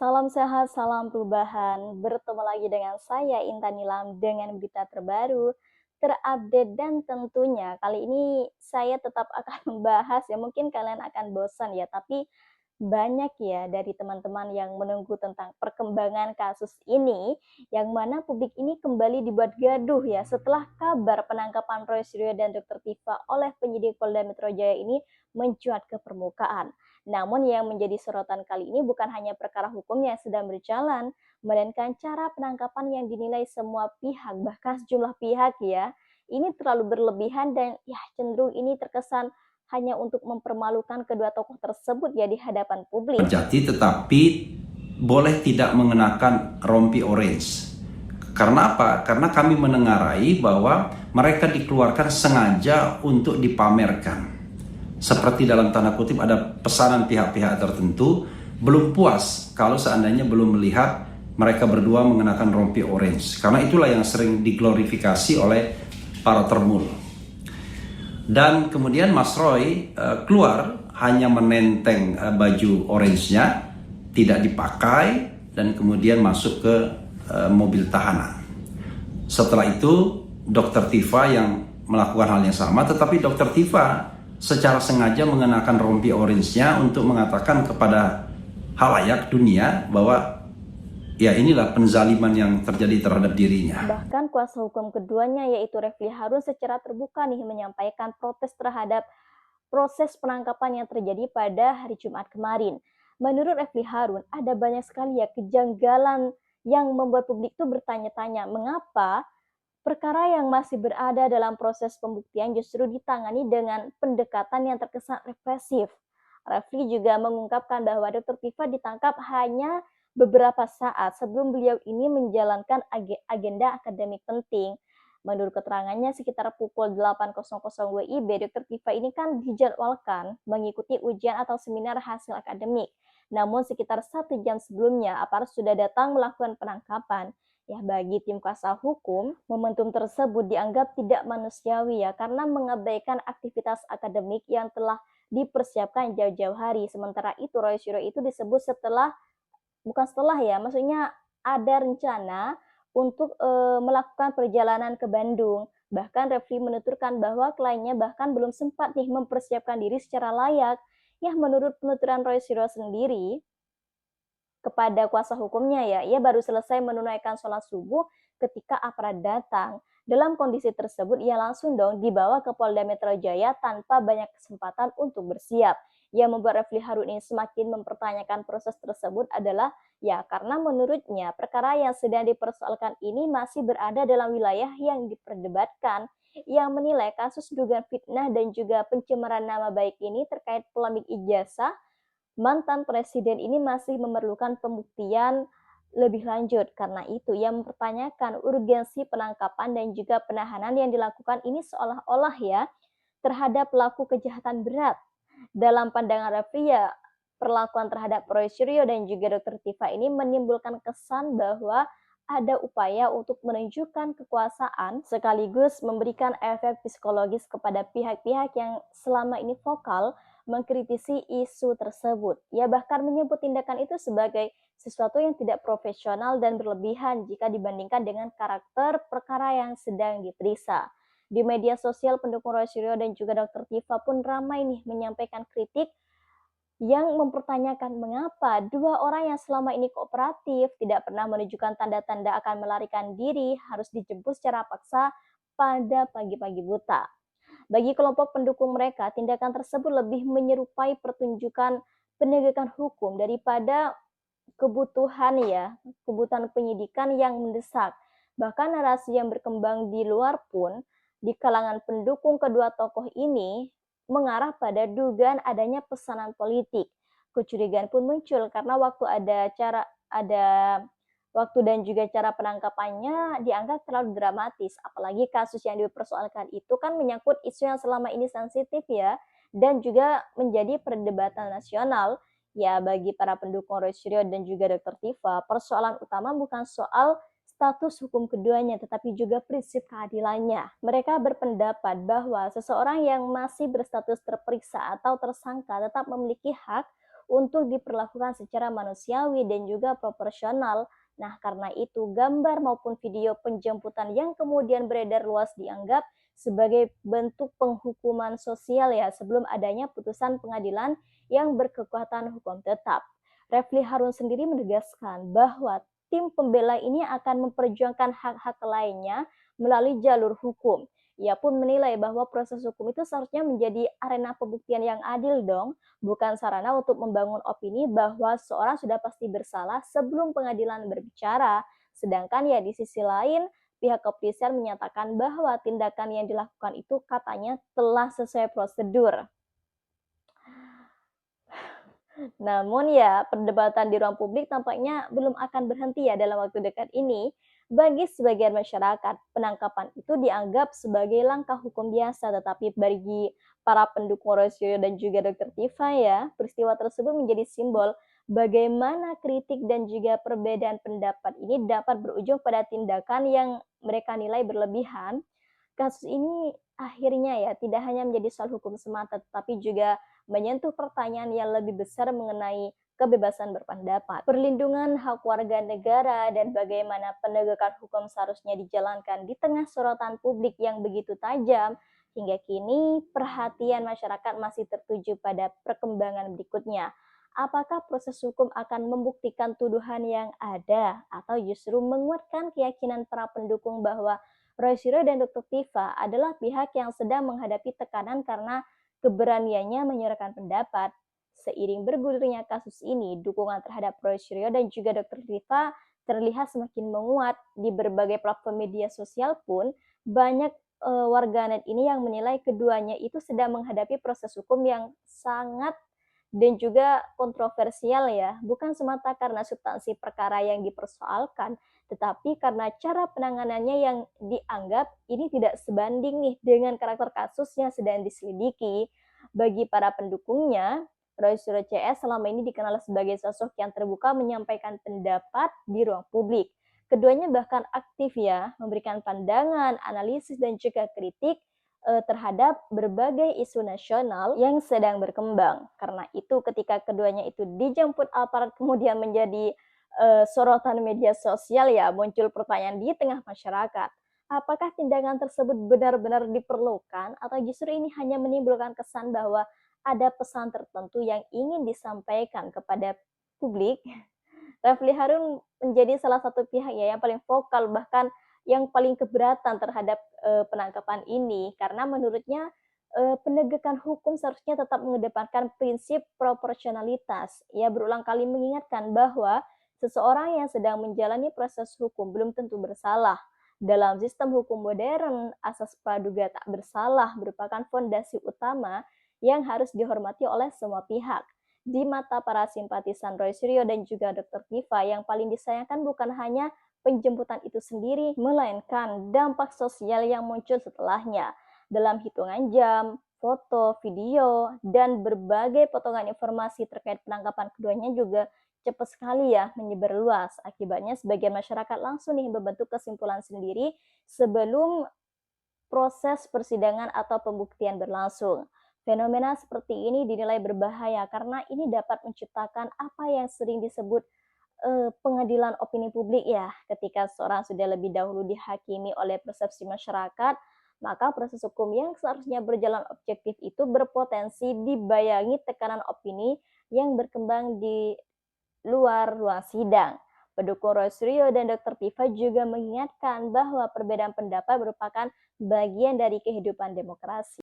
Salam sehat, salam perubahan. Bertemu lagi dengan saya Intan Nilam dengan berita terbaru, terupdate dan tentunya kali ini saya tetap akan membahas ya mungkin kalian akan bosan ya, tapi banyak ya dari teman-teman yang menunggu tentang perkembangan kasus ini, yang mana publik ini kembali dibuat gaduh ya setelah kabar penangkapan Roy Suryo dan Dr. Tifa oleh penyidik Polda Metro Jaya ini mencuat ke permukaan. Namun yang menjadi sorotan kali ini bukan hanya perkara hukum yang sedang berjalan, melainkan cara penangkapan yang dinilai semua pihak, bahkan sejumlah pihak ya, ini terlalu berlebihan dan ya cenderung ini terkesan hanya untuk mempermalukan kedua tokoh tersebut ya di hadapan publik. Jati tetapi boleh tidak mengenakan rompi orange. Karena apa? Karena kami menengarai bahwa mereka dikeluarkan sengaja untuk dipamerkan. Seperti dalam tanda kutip ada pesanan pihak-pihak tertentu belum puas kalau seandainya belum melihat mereka berdua mengenakan rompi orange. Karena itulah yang sering diglorifikasi oleh para termul. Dan kemudian Mas Roy keluar hanya menenteng baju orange-nya, tidak dipakai, dan kemudian masuk ke mobil tahanan. Setelah itu Dr. Tifa yang melakukan hal yang sama, tetapi Dr. Tifa secara sengaja mengenakan rompi orange-nya untuk mengatakan kepada halayak dunia bahwa ya inilah penzaliman yang terjadi terhadap dirinya. Bahkan kuasa hukum keduanya yaitu Refli Harun secara terbuka nih menyampaikan protes terhadap proses penangkapan yang terjadi pada hari Jumat kemarin. Menurut Refli Harun, ada banyak sekali ya kejanggalan yang membuat publik itu bertanya-tanya mengapa perkara yang masih berada dalam proses pembuktian justru ditangani dengan pendekatan yang terkesan represif. Refli juga mengungkapkan bahwa Dr. Tifa ditangkap hanya beberapa saat sebelum beliau ini menjalankan agenda akademik penting. Menurut keterangannya sekitar pukul 8.00 WIB, Dr. Tifa ini kan dijadwalkan mengikuti ujian atau seminar hasil akademik. Namun sekitar 1 jam sebelumnya, aparat sudah datang melakukan penangkapan. Ya, bagi tim kuasa hukum, momentum tersebut dianggap tidak manusiawi ya, karena mengabaikan aktivitas akademik yang telah dipersiapkan jauh-jauh hari. Sementara itu Roy Suryo itu disebut bukan setelah ya, maksudnya ada rencana untuk melakukan perjalanan ke Bandung. Bahkan Refli menuturkan bahwa kliennya bahkan belum sempat nih mempersiapkan diri secara layak. Ya, menurut penuturan Roy Suryo sendiri, kepada kuasa hukumnya ya, ia baru selesai menunaikan sholat subuh ketika aparat datang. Dalam kondisi tersebut, ia langsung dong dibawa ke Polda Metro Jaya tanpa banyak kesempatan untuk bersiap. Yang membuat Refli Harun ini semakin mempertanyakan proses tersebut adalah ya karena menurutnya perkara yang sedang dipersoalkan ini masih berada dalam wilayah yang diperdebatkan, yang menilai kasus dugaan fitnah dan juga pencemaran nama baik ini terkait polemik ijazah mantan presiden ini masih memerlukan pembuktian lebih lanjut. Karena itu ia mempertanyakan urgensi penangkapan dan juga penahanan yang dilakukan ini seolah-olah ya terhadap pelaku kejahatan berat. Dalam pandangan Refli ya, perlakuan terhadap Roy Suryo dan juga Dr. Tifa ini menimbulkan kesan bahwa ada upaya untuk menunjukkan kekuasaan sekaligus memberikan efek psikologis kepada pihak-pihak yang selama ini vokal mengkritisi isu tersebut. Ia bahkan menyebut tindakan itu sebagai sesuatu yang tidak profesional dan berlebihan jika dibandingkan dengan karakter perkara yang sedang diperiksa. Di media sosial, pendukung Roy Suryo dan juga Dr. Tifa pun ramai nih menyampaikan kritik yang mempertanyakan mengapa dua orang yang selama ini kooperatif, tidak pernah menunjukkan tanda-tanda akan melarikan diri, harus dijemput secara paksa pada pagi-pagi buta. Bagi kelompok pendukung mereka, tindakan tersebut lebih menyerupai pertunjukan penegakan hukum daripada kebutuhan penyidikan yang mendesak. Bahkan narasi yang berkembang di luar pun di kalangan pendukung kedua tokoh ini mengarah pada dugaan adanya pesanan politik. Kecurigaan pun muncul karena ada waktu dan juga cara penangkapannya dianggap terlalu dramatis. Apalagi kasus yang dipersoalkan itu kan menyangkut isu yang selama ini sensitif ya, dan juga menjadi perdebatan nasional. Ya, bagi para pendukung Roy Suryo dan juga Dr. Tifa, persoalan utama bukan soal status hukum keduanya, tetapi juga prinsip keadilannya. Mereka berpendapat bahwa seseorang yang masih berstatus terperiksa atau tersangka tetap memiliki hak untuk diperlakukan secara manusiawi dan juga proporsional. Nah, karena itu gambar maupun video penjemputan yang kemudian beredar luas dianggap sebagai bentuk penghukuman sosial ya sebelum adanya putusan pengadilan yang berkekuatan hukum tetap. Refli Harun sendiri menegaskan bahwa tim pembela ini akan memperjuangkan hak-hak lainnya melalui jalur hukum. Ia pun menilai bahwa proses hukum itu seharusnya menjadi arena pembuktian yang adil dong, bukan sarana untuk membangun opini bahwa seorang sudah pasti bersalah sebelum pengadilan berbicara. Sedangkan ya di sisi lain, pihak kepolisian menyatakan bahwa tindakan yang dilakukan itu katanya telah sesuai prosedur. Namun ya, perdebatan di ruang publik tampaknya belum akan berhenti ya dalam waktu dekat ini. Bagi sebagian masyarakat, penangkapan itu dianggap sebagai langkah hukum biasa, tetapi bagi para pendukung Roysio dan juga Dr. Tifa ya, peristiwa tersebut menjadi simbol bagaimana kritik dan juga perbedaan pendapat ini dapat berujung pada tindakan yang mereka nilai berlebihan. Kasus ini akhirnya ya tidak hanya menjadi soal hukum semata, tetapi juga menyentuh pertanyaan yang lebih besar mengenai kebebasan berpendapat, perlindungan hak warga negara, dan bagaimana penegakan hukum seharusnya dijalankan di tengah sorotan publik yang begitu tajam. Hingga kini, perhatian masyarakat masih tertuju pada perkembangan berikutnya. Apakah proses hukum akan membuktikan tuduhan yang ada, atau justru menguatkan keyakinan para pendukung bahwa Roy Suryo dan Dr. Tifa adalah pihak yang sedang menghadapi tekanan karena keberaniannya menyuarakan pendapat. Seiring bergulirnya kasus ini, dukungan terhadap Roy Suryo dan juga Dr. Tifa terlihat semakin menguat. Di berbagai platform media sosial pun banyak warganet ini yang menilai keduanya itu sedang menghadapi proses hukum yang sangat dan juga kontroversial ya, bukan semata karena substansi perkara yang dipersoalkan, tetapi karena cara penanganannya yang dianggap ini tidak sebanding nih dengan karakter kasus yang sedang diselidiki. Bagi para pendukungnya, Roy Suryo CS selama ini dikenal sebagai sosok yang terbuka menyampaikan pendapat di ruang publik. Keduanya bahkan aktif ya, memberikan pandangan, analisis, dan juga kritik terhadap berbagai isu nasional yang sedang berkembang. Karena itu ketika keduanya itu dijemput aparat kemudian menjadi sorotan media sosial ya, muncul pertanyaan di tengah masyarakat. Apakah tindakan tersebut benar-benar diperlukan atau justru ini hanya menimbulkan kesan bahwa ada pesan tertentu yang ingin disampaikan kepada publik? Refli Harun menjadi salah satu pihak ya yang paling vokal, bahkan yang paling keberatan terhadap penangkapan ini karena menurutnya penegakan hukum seharusnya tetap mengedepankan prinsip proporsionalitas. Ia berulang kali mengingatkan bahwa seseorang yang sedang menjalani proses hukum belum tentu bersalah. Dalam sistem hukum modern, asas praduga tak bersalah merupakan fondasi utama yang harus dihormati oleh semua pihak. Di mata para simpatisan Roy Suryo dan juga Dr. Tifa, yang paling disayangkan bukan hanya penjemputan itu sendiri, melainkan dampak sosial yang muncul setelahnya. Dalam hitungan jam, foto, video, dan berbagai potongan informasi terkait penangkapan keduanya juga cepat sekali ya menyebar luas. Akibatnya sebagian masyarakat langsung nih membentuk kesimpulan sendiri sebelum proses persidangan atau pembuktian berlangsung. Fenomena seperti ini dinilai berbahaya karena ini dapat menciptakan apa yang sering disebut pengadilan opini publik ya. Ketika seorang sudah lebih dahulu dihakimi oleh persepsi masyarakat, maka proses hukum yang seharusnya berjalan objektif itu berpotensi dibayangi tekanan opini yang berkembang di luar ruang sidang. Pendukung Roy Suryo dan Dr. Tifa juga mengingatkan bahwa perbedaan pendapat merupakan bagian dari kehidupan demokrasi.